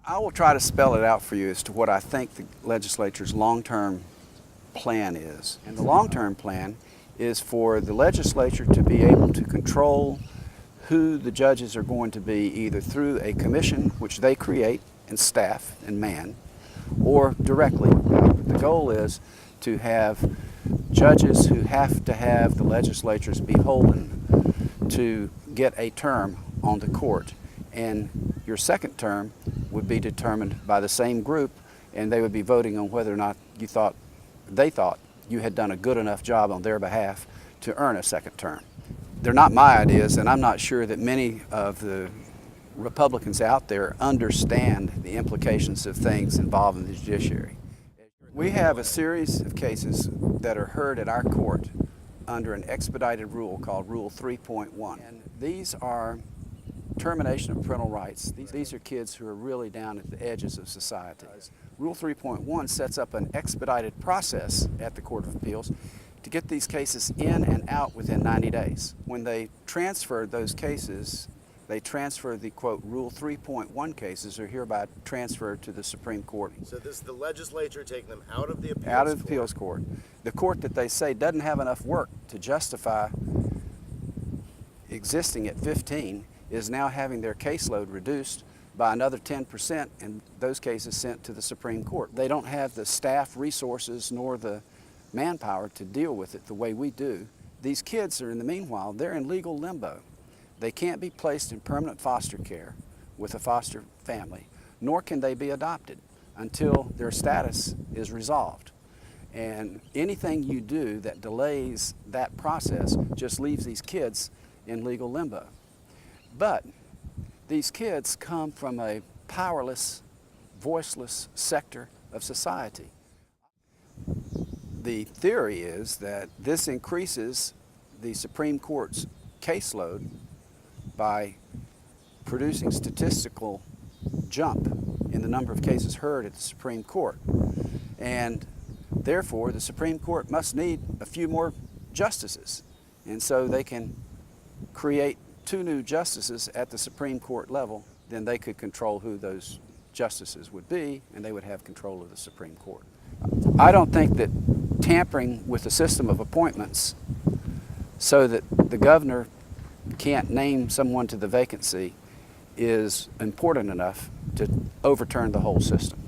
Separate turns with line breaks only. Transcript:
I will try to spell it out for you as to what I think the legislature's long-term plan is. And the long-term plan is for the legislature to be able to control who the judges are going to be, either through a commission which they create and staff and man, or directly. The goal is to have judges who have to have the legislature's beholden to get a term on the court. And your second term would be determined by the same group, and they would be voting on whether or not they thought you had done a good enough job on their behalf to earn a second term. They're not my ideas, and I'm not sure that many of the Republicans out there understand the implications of things involving the judiciary. We have a series of cases that are heard at our court under an expedited rule called Rule 3.1. And these are termination of parental rights. These are kids who are really down at the edges of society. Rule 3.1 sets up an expedited process at the Court of Appeals to get these cases in and out within 90 days. When they transferred those cases, they transferred the, quote, Rule 3.1 cases are hereby transferred to the Supreme Court.
So this is the legislature taking them out of the appeals
court? Out of the appeals court. The court that they say doesn't have enough work to justify existing at 15 is now having their caseload reduced by another 10%, and those cases sent to the Supreme Court. They don't have the staff resources nor the manpower to deal with it the way we do. These kids are, in the meanwhile, they're in legal limbo. They can't be placed in permanent foster care with a foster family, nor can they be adopted until their status is resolved. And anything you do that delays that process just leaves these kids in legal limbo. But these kids come from a powerless, voiceless sector of society. The theory is that this increases the Supreme Court's caseload by producing statistical jump in the number of cases heard at the Supreme Court. And therefore, the Supreme Court must need a few more justices. And so they can create 2 new justices at the Supreme Court level, then they could control who those justices would be, and they would have control of the Supreme Court. I don't think that tampering with the system of appointments so that the governor can't name someone to the vacancy is important enough to overturn the whole system.